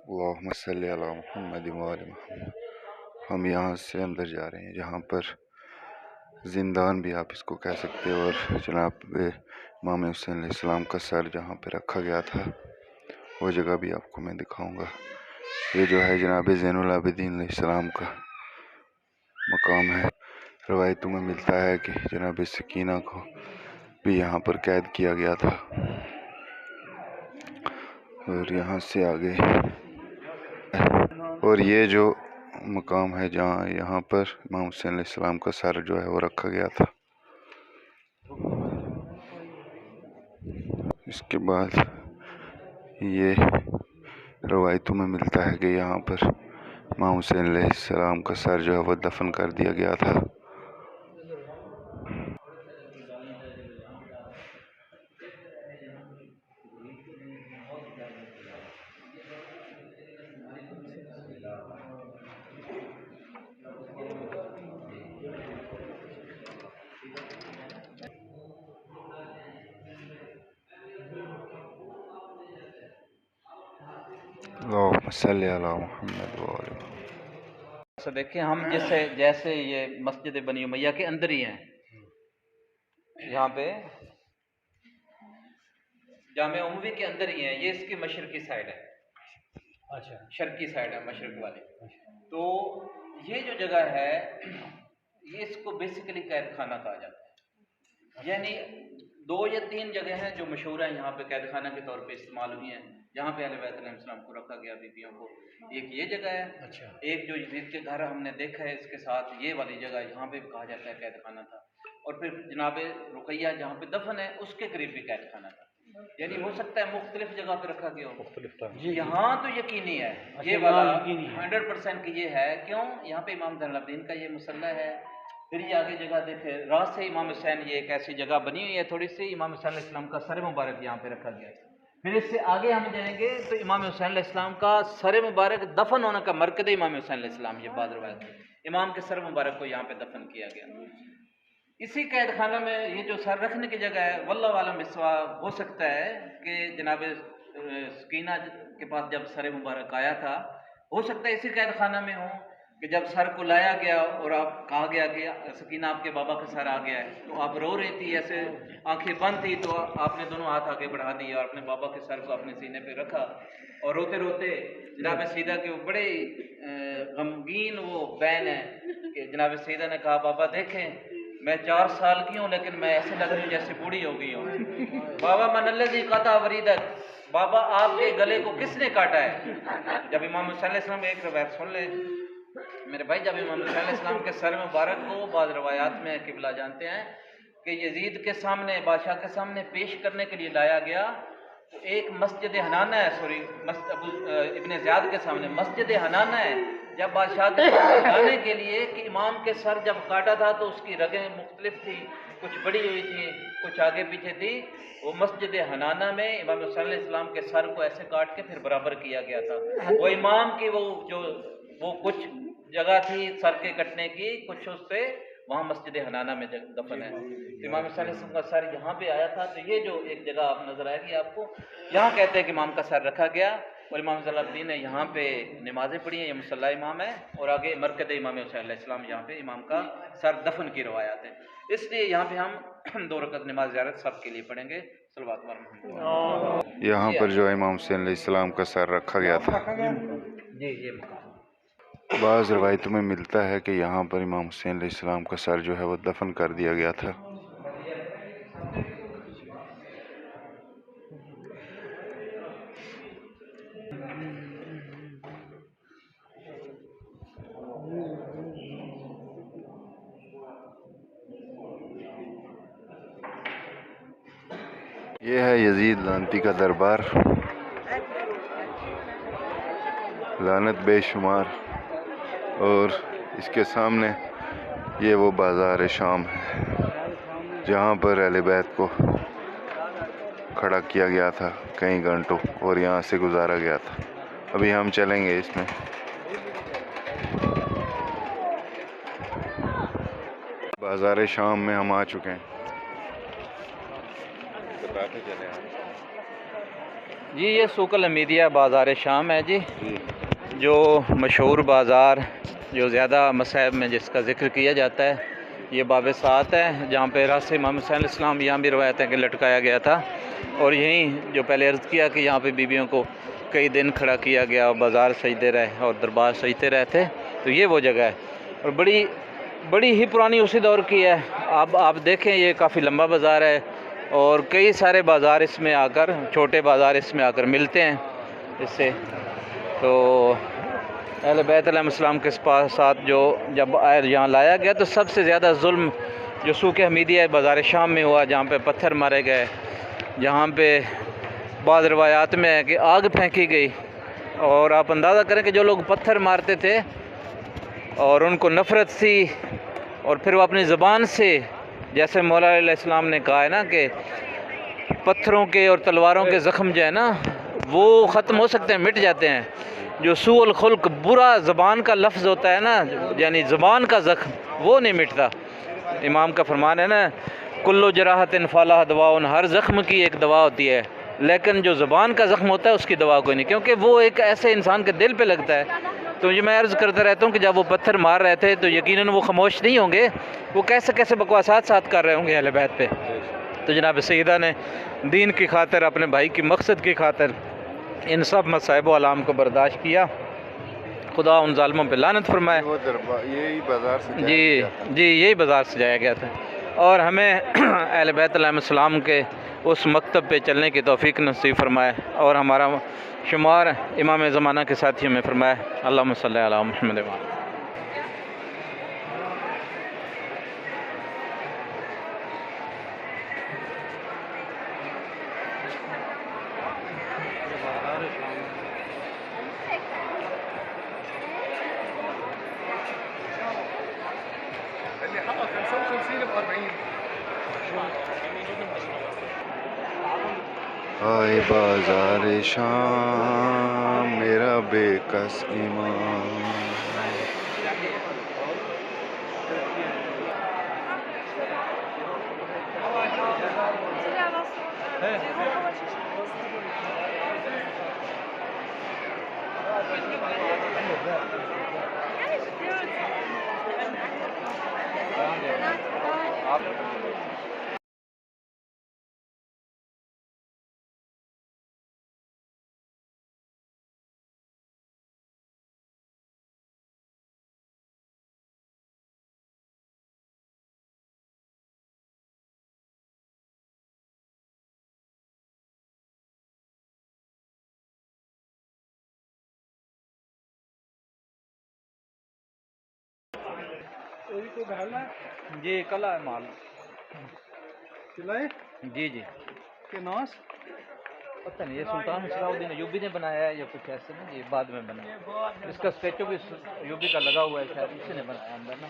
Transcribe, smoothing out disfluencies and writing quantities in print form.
अल्लाहुम्मा सल्ली अला मुहम्मद व आले मुहम्मद। हम यहाँ से अंदर जा रहे हैं, जहाँ पर ज़िंदान भी आप इसको कह सकते हो, और जनाब इमाम हुसैन अलैहिस्सलाम का सर जहाँ पे रखा गया था वो जगह भी आपको मैं दिखाऊंगा। ये जो है जनाब ज़ैनुल आबिदीन अलैहिस्सलाम का मकाम है। रवायतों में मिलता है कि जनाब सकीना को भी यहाँ पर कैद किया गया था। और यहाँ से आगे और ये जो मकाम है जहाँ यहाँ पर इमाम हुसैन अलैहिस्सलाम का सर जो है वो रखा गया था। इसके बाद ये रवायतों में मिलता है कि यहाँ पर इमाम हुसैन अलैहिस्सलाम का सर जो है वो दफन कर दिया गया था। तो देखिए हम जैसे ये मस्जिद बनी उमैया के अंदर ही हैं। यहाँ पे जामे उमवी के अंदर ही है। ये इसकी मशरकी साइड है, अच्छा शर्की साइड है, मशरक वाली। तो ये जो जगह है ये इसको बेसिकली कैद खाना कहा जाता है। यानी 2 या 3 जगह हैं जो मशहूर हैं यहाँ पे कैद खाना के तौर पे इस्तेमाल हुई हैं, जहाँ पे अहले बैत अलैहिस्सलाम को रखा गया, बीबियों को। एक ये जगह है, अच्छा। एक जो यजीद के घर हमने देखा है इसके साथ ये वाली जगह, यहाँ पे कहा जाता है कैद खाना था। और फिर जनाब रुकैया जहाँ पे दफन है उसके करीब भी कैद खाना था। यानी हो सकता है मुख्तलिफ जगह पे रखा गया हो। यहाँ तो यकीनी है, ये वाला 100% की ये है। क्यों? यहाँ पे इमाम ज़ैनुल आबिदीन का ये मुसल्ला है। फिर ये आगे जगह देखे, रात से इमाम हुसैन, ये एक ऐसी जगह बनी हुई है थोड़ी सी, इमाम हुसैन अलैहिस्सलाम का सर मुबारक यहाँ पे रखा गया है। फिर इससे आगे हम जाएंगे तो इमाम हुसैन अलैहिस्सलाम का सर मुबारक दफन होने का मरकज़ इमाम हुसैन अलैहिस्सलाम, ये बाद रवायत इमाम के सर मुबारक को यहाँ पे दफन किया गया। इसी कैद खाना में ये जो सर रखने की जगह है, वल्लाहु आलम बिस्वा, हो सकता है कि जनाब सकीना के पास जब सर मुबारक आया था, हो सकता है इसी कैद खाना में हो कि जब सर को लाया गया और आप कहा गया कि सकीना आपके बाबा का सर आ गया है, तो आप रो रही थी, ऐसे आंखें बंद थी, तो आपने दोनों हाथ आगे बढ़ा दिए और अपने बाबा के सर को अपने सीने पे रखा और रोते रोते जनाब सईदा के बड़े गमगीन वो बैन है कि जनाब सईदा ने कहा, बाबा देखें मैं 4 साल की हूँ लेकिन मैं ऐसे लग रही हूँ जैसे बूढ़ी हो गई हूँ। बाबा मनल्लज़ी क़ता वरीदक, बाबा आपके गले को किसने काटा है? जब इमाम हुसैन अलैहिस्सलाम, एक रवायत सुन ले मेरे भाई, जब इमाम हुसैन अलैहिस्सलाम के सर मुबारक को बाद रवायात में किबला जानते हैं कि यजीद के सामने, बादशाह के सामने पेश करने के लिए लाया गया, तो एक मस्जिद हनाना है, सॉरी इब्ने ज़ियाद के सामने मस्जिद हनाना है, जब बादशाह के लाने के लिए कि इमाम के सर जब काटा था तो उसकी रगें मुख्तलिफ थी, कुछ बड़ी हुई थी, कुछ आगे पीछे थी। वो मस्जिद हनाना में इमाम हुसैन अलैहिस्सलाम के सर को ऐसे काट के फिर बराबर किया गया था। वो इमाम की वो कुछ जगह थी सर के कटने की, कुछ उससे वहाँ मस्जिद हनाना में दफन है। इमाम हुसैन अलैहिस्सलाम का सर यहाँ पे आया था। तो ये जो एक जगह आप नजर आएगी आपको, यहाँ कहते हैं कि इमाम का सर रखा गया और इमाम ज़ैनुल आबिदीन ने यहाँ पे नमाज़ें पढ़ी हैं, ये मुसल्ला इमाम है, और आगे मरकज़ इमाम हुसैन अलैहिस्सलाम, यहाँ पे इमाम का सर दफन की रवायात है। इसलिए यहाँ पे हम 2 रकअत नमाज ज़ियारत सब के लिए पढ़ेंगे। सल्लल्लाहु यहाँ पर जो इमाम हुसैन अलैहिस्सलाम का सर रखा गया था। जी ये मकाम बाज़ रवायतों में मिलता है कि यहाँ पर इमाम हुसैन अलैहिस्सलाम का सर जो है वो दफन कर दिया गया था। ये है यजीद लानती का दरबार, लानत बेशुमार, और इसके सामने ये वो बाज़ार शाम है जहाँ पर अहले बैत को खड़ा किया गया था कई घंटों और यहाँ से गुजारा गया था। अभी हम चलेंगे इसमें। बाज़ार शाम में हम आ चुके हैं। बताते चले जी ये सूक़ुल हमीदिया बाज़ार शाम है जी, जी जो मशहूर बाज़ार जो ज़्यादा मसाइब में जिसका ज़िक्र किया जाता है। ये बाब सात है जहाँ पे रास इमाम हुसैन अलैहिस्सलाम यहाँ भी रवायत है कि लटकाया गया था, और यहीं जो पहले अर्ज़ किया कि यहाँ पे बीबियों को कई दिन खड़ा किया गया और बाज़ार सजते रहे और दरबार सजते रहे थे। तो ये वो जगह है और बड़ी बड़ी ही पुरानी उसी दौर की है। अब आप देखें ये काफ़ी लंबा बाज़ार है और कई सारे बाज़ार इसमें आकर, छोटे बाज़ार इसमें आकर मिलते हैं इससे। तो अहले बैत अलैहिस्सलाम के साथ जो जब यहाँ लाया गया तो सबसे ज़्यादा जुल्म जो सूक़ हमीदिया बाज़ार शाम में हुआ, जहाँ पे पत्थर मारे गए, जहाँ पे बाद रवायात में है कि आग फेंकी गई। और आप अंदाज़ा करें कि जो लोग पत्थर मारते थे और उनको नफ़रत थी, और फिर वो अपनी ज़बान से, जैसे मौला अलैहिस्सलाम ने कहा है ना कि पत्थरों के और तलवारों के ज़ख्म जो है ना वो ख़त्म हो सकते हैं, मिट जाते हैं। जो सूअल खुल्क बुरा ज़बान का लफ्ज़ होता है ना, यानी ज़बान का ज़ख्म, वो नहीं मिटता। इमाम का फरमान है ना, कुल्लु जराहतिन फलाह दवाउन, हर ज़ख्म की एक दवा होती है, लेकिन जो ज़बान का ज़ख्म होता है उसकी दवा कोई नहीं, क्योंकि वो एक ऐसे इंसान के दिल पे लगता है। तो ये मैं अर्ज़ करता रहता हूँ कि जब वो पत्थर मार रहे थे तो यकीनन वो खामोश नहीं होंगे, वो कैसे कैसे बकवासात साथ कर रहे होंगे अहले बैत पे। तो जनाब सईदा ने दीन की खातिर, अपने भाई की मकसद की खातिर इन सब मसाइब आलाम को बर्दाश्त किया। खुदा उन ज़ालिमों पे लानत फरमाए। यही बाज़ार से जी यही बाज़ार सजाया गया था, और हमें अहले बैत अलैहिस्सलाम के उस मकतब पे चलने की तौफ़ीक नसीब फरमाए और हमारा शुमार इमाम ज़माना के साथियों में फरमाए। अल्लाहुम्मा सल्ली अला मुहम्मद। आए बाज़ार शाम मेरा बेकस ईमान। जी कला है माल चिल्लाए जी के नाश पता नहीं, ये सुल्तान सलाउद्दीन अय्यूबी ने बनाया है या कुछ ऐसे ना, ये बाद में बना। इसका स्टेचू भी अय्यूबी का लगा हुआ है, शायद इसी ने बनाया अंदर ना।